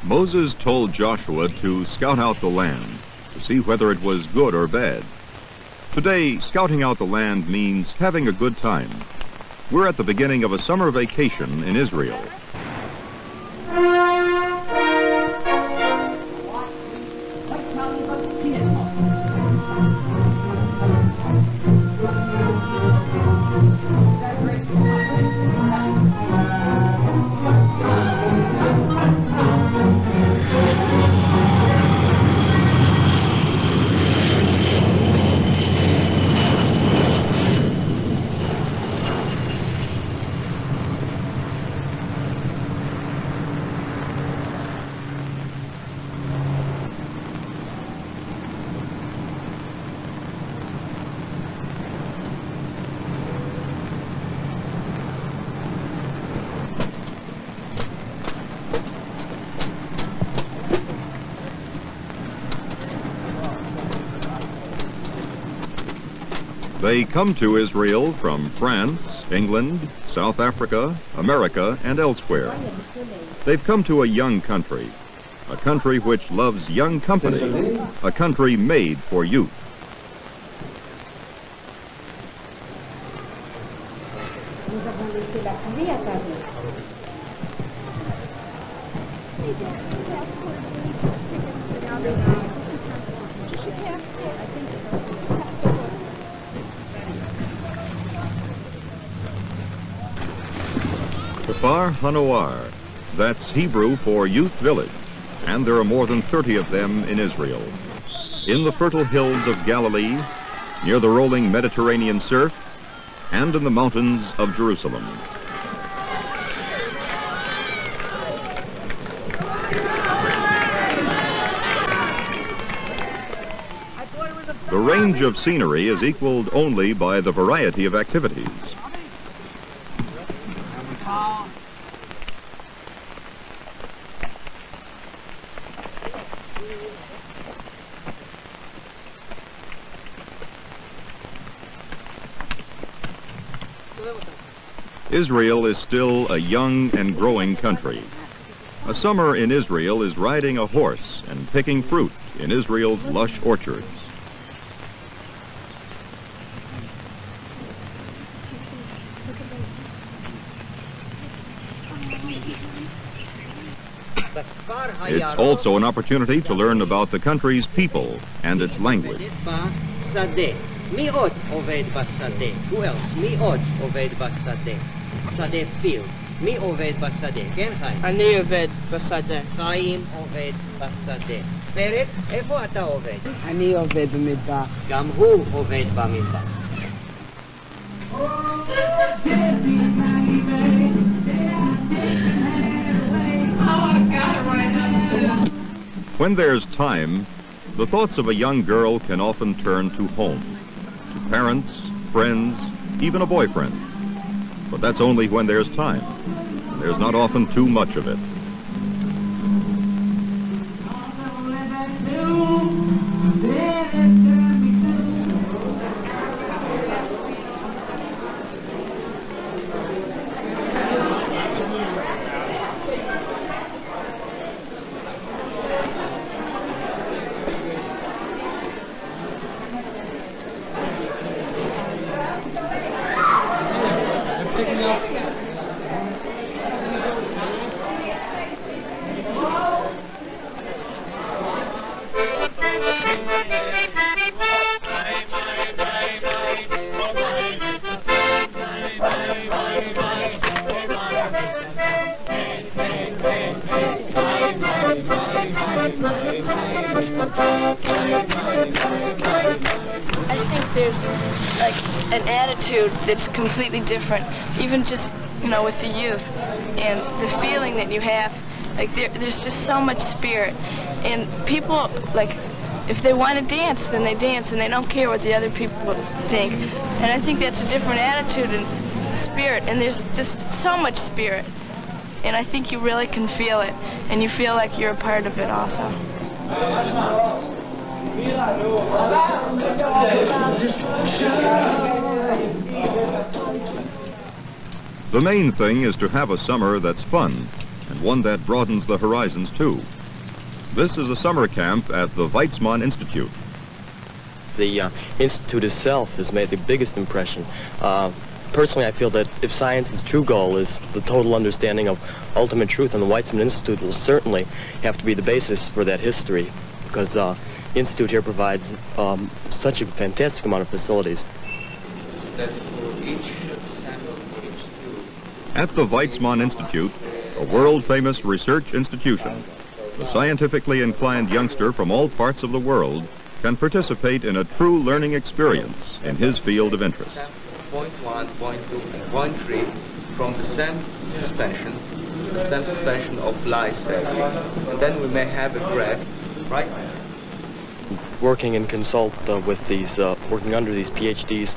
Moses told Joshua to scout out the land, to see whether it was good or bad. Today, scouting out the land means having a good time. We're at the beginning of a summer vacation in Israel. They come to Israel from France, England, South Africa, America, and elsewhere. They've come to a young country, a country which loves young company, a country made for youth. Kfar HaNoar, that's Hebrew for youth village, and there are more than 30 of them in Israel. In the fertile hills of Galilee, near the rolling Mediterranean surf, and in the mountains of Jerusalem. The range of scenery is equaled only by the variety of activities. Israel is still a young and growing country. A summer in Israel is riding a horse and picking fruit in Israel's lush orchards. It's also an opportunity to learn about the country's people and its language. מי עוד עובד בשדה? Who else? מי עוד עובד בשדה? שדה פיל. מי עובד בשדה? כן, חיים? אני עובד בשדה. חיים עובד בשדה. פרק, איפה אתה עובד? אני עובד במטבח. גם הוא עובד במטבח. When there's time, the thoughts of a young girl can often turn to home, to parents, friends, even a boyfriend. But that's only when there's time, and there's not often too much of it. I think there's like an attitude that's completely different, even just, you know, with the youth and the feeling that you have. Like there's just so much spirit, and people, like, if they want to dance, then they dance, and they don't care what the other people think. And I think that's a different attitude and spirit, and there's just so much spirit. And I think you really can feel it, and you feel like you're a part of it also. The main thing is to have a summer that's fun, and one that broadens the horizons too. This is a summer camp at the Weizmann Institute. The Institute itself has made the biggest impression. Personally, I feel that if science's true goal is the total understanding of ultimate truth, then the Weizmann Institute will certainly have to be the basis for that history, because the Institute here provides such a fantastic amount of facilities. At the Weizmann Institute, a world-famous research institution, the scientifically inclined youngster from all parts of the world can participate in a true learning experience in his field of interest. Point 1, point 2, and point 3 from the same suspension of lice cells. And then we may have a graph, right? Working and consult with these, working under these PhDs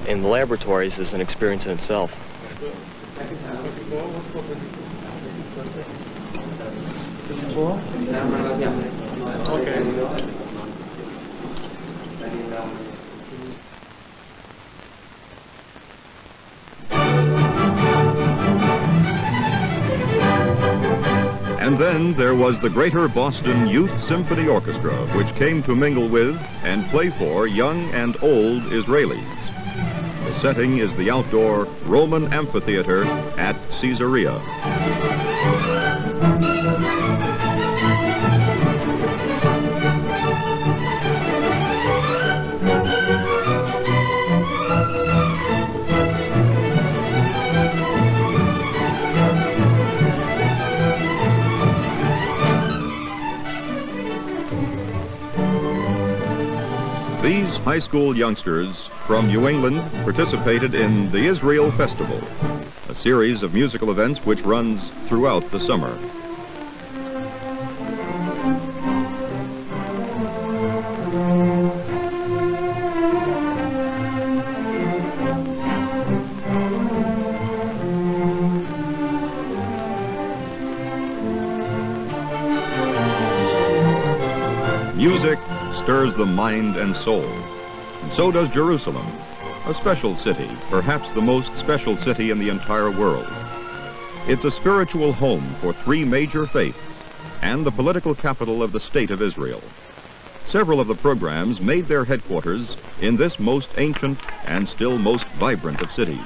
in the laboratories is an experience in itself. And then there was the Greater Boston Youth Symphony Orchestra, which came to mingle with and play for young and old Israelis. The setting is the outdoor Roman amphitheater at Caesarea. These high school youngsters from New England participated in the Israel Festival, a series of musical events which runs throughout the summer. Music stirs the mind and soul, and so does Jerusalem, a special city, perhaps the most special city in the entire world. It's a spiritual home for three major faiths and the political capital of the State of Israel. Several of the programs made their headquarters in this most ancient and still most vibrant of cities.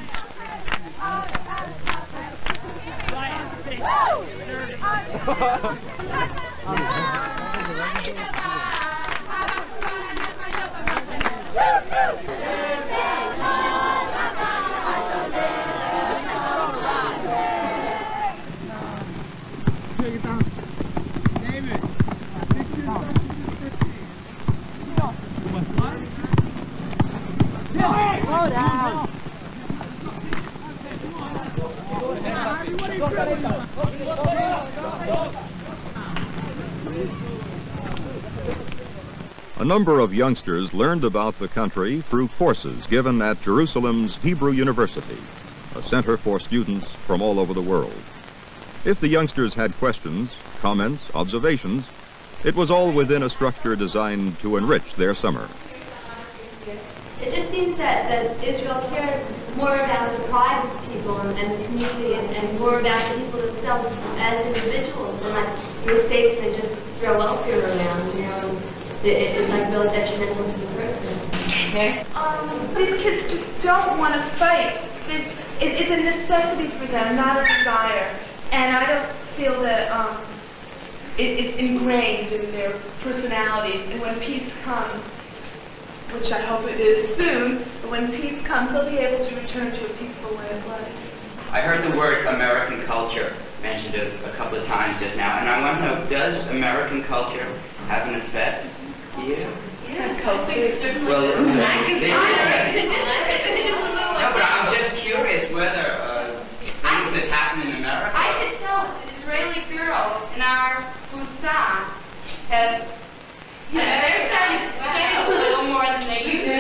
A number of youngsters learned about the country through courses given at Jerusalem's Hebrew University, a center for students from all over the world. If the youngsters had questions, comments, observations, it was all within a structure designed to enrich their summer. It just seems that Israel cares more about the private people and the community and more about the people themselves as individuals. And like in the States, they just throw welfare around, you know, and it's like really detrimental to the person. Okay. These kids just don't want to fight. It's a necessity for them, not a desire. And I don't feel that it's ingrained in their personalities. And when peace comes, which I hope it is soon, but when peace comes, they'll be able to return to a peaceful way of life. I heard the word American culture mentioned a couple of times just now, and I want to know, does American culture have an effect here? Yeah, culture. Well, no, but I'm just curious whether things that happen in America... I can tell that the Israeli girls in our Busan have, you know, they're starting to shave a little more than they used to.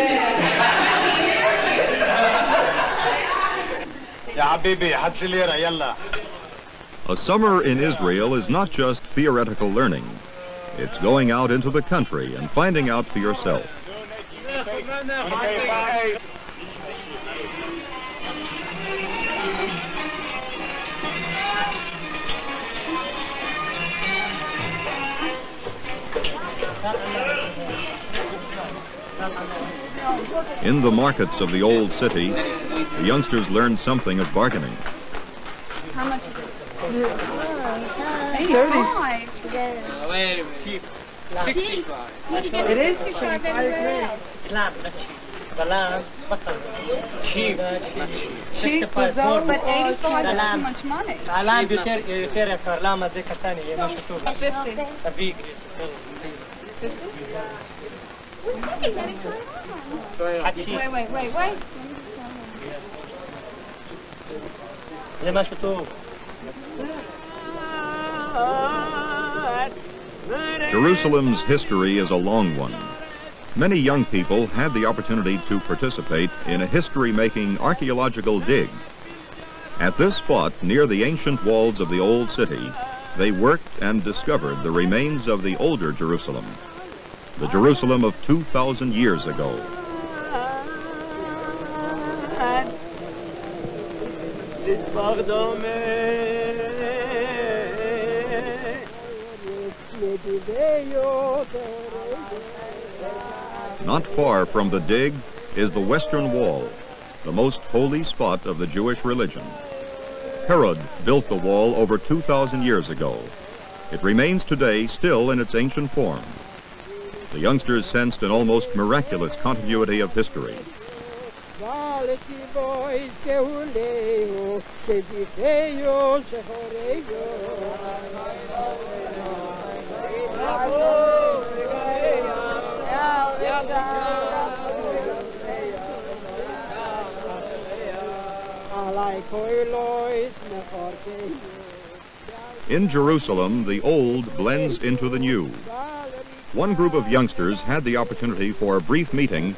A summer in Israel is not just theoretical learning. It's going out into the country and finding out for yourself. In the markets of the old city, the youngsters learned something of bargaining. How much is this? Hey, Wait a minute. Cheap. 65. It is 65 everywhere. Cheap. Cheap was all, But 85 is too much money. 50. 50? Wait. Jerusalem's history is a long one. Many young people had the opportunity to participate in a history-making archaeological dig. At this spot, near the ancient walls of the old city, they worked and discovered the remains of the older Jerusalem, the Jerusalem of 2,000 years ago. Not far from the dig is the Western Wall, the most holy spot of the Jewish religion. Herod built the wall over 2,000 years ago. It remains today still in its ancient form. The youngsters sensed an almost miraculous continuity of history. In Jerusalem, the old blends into the new. One group of youngsters had the opportunity for a brief meeting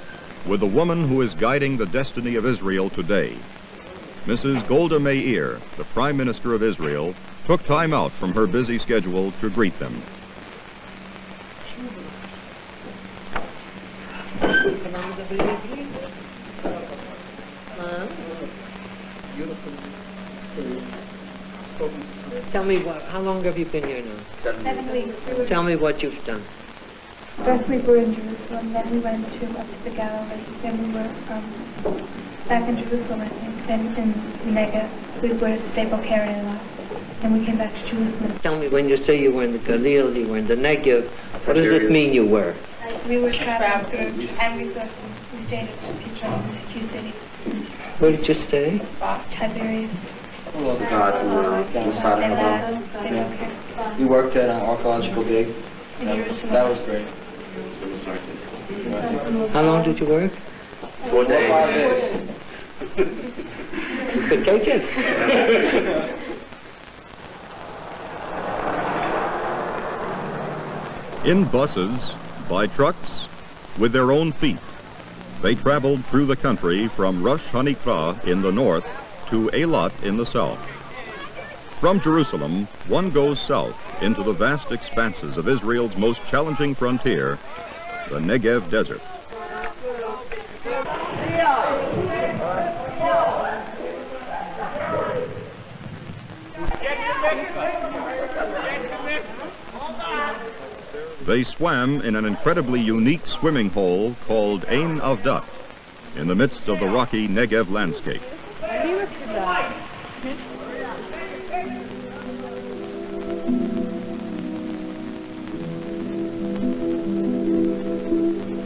with the woman who is guiding the destiny of Israel today. Mrs. Golda Meir, the Prime Minister of Israel, took time out from her busy schedule to greet them. Tell me how long have you been here now? 7 weeks. Tell me what you've done. First we were in Jerusalem, then we went up to the Galilee, then we were back in Jerusalem, I think, then in Negev. We were at Stable Carrying lot, then we came back to Jerusalem. Tell me, when you say you were in the Galil, you were in the Negev, what does it mean you were? We were traveling through and resourcing. We stayed at a few cities. Where did you stay? Tiberias. We worked at an archaeological dig. That was great. How long did you work? 4 days. You could take it. In buses, by trucks, with their own feet, they traveled through the country from Rosh Hanikra in the north to Eilat in the south. From Jerusalem, one goes south into the vast expanses of Israel's most challenging frontier, the Negev Desert. They swam in an incredibly unique swimming hole called Ein Avdat, in the midst of the rocky Negev landscape.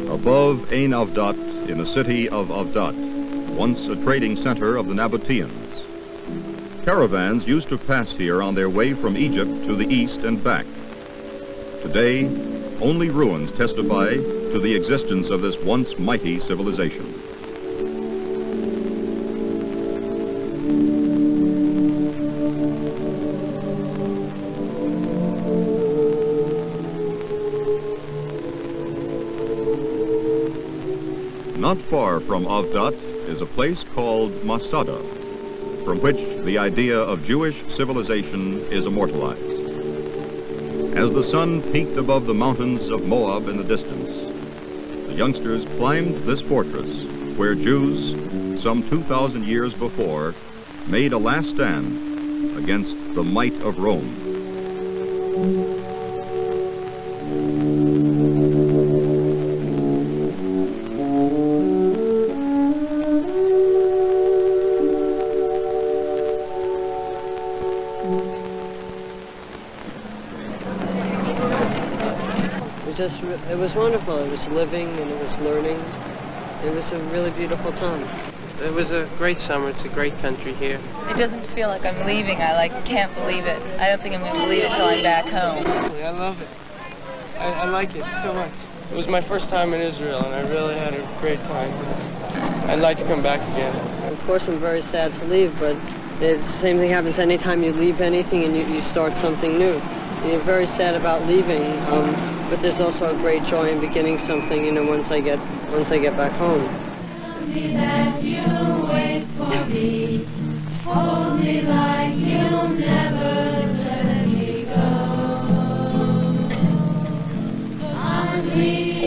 Above Ein Avdat, in the city of Avdat, once a trading center of the Nabateans. Caravans used to pass here on their way from Egypt to the east and back. Today, only ruins testify to the existence of this once mighty civilization. Not far from Avdat is a place called Masada, from which the idea of Jewish civilization is immortalized. As the sun peaked above the mountains of Moab in the distance, the youngsters climbed this fortress where Jews, some 2,000 years before, made a last stand against the might of Rome. it was wonderful. It was living and it was learning. It was a really beautiful time. It was a great summer. It's a great country here. It doesn't feel like I'm leaving. I can't believe it. I don't think I'm going to believe it till I'm back home. I love it. I like it so much. It was my first time in Israel, and I really had a great time. I'd like to come back again. Of course, I'm very sad to leave, but it's the same thing happens anytime you leave anything and you start something new. You're very sad about leaving, but there's also a great joy in beginning something, once I get back home. That you wait for me, hold me like you'll never let me go.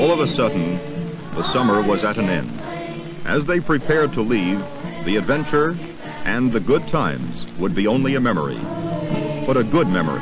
All of a sudden, the summer was at an end. As they prepared to leave, the adventure and the good times would be only a memory, but a good memory.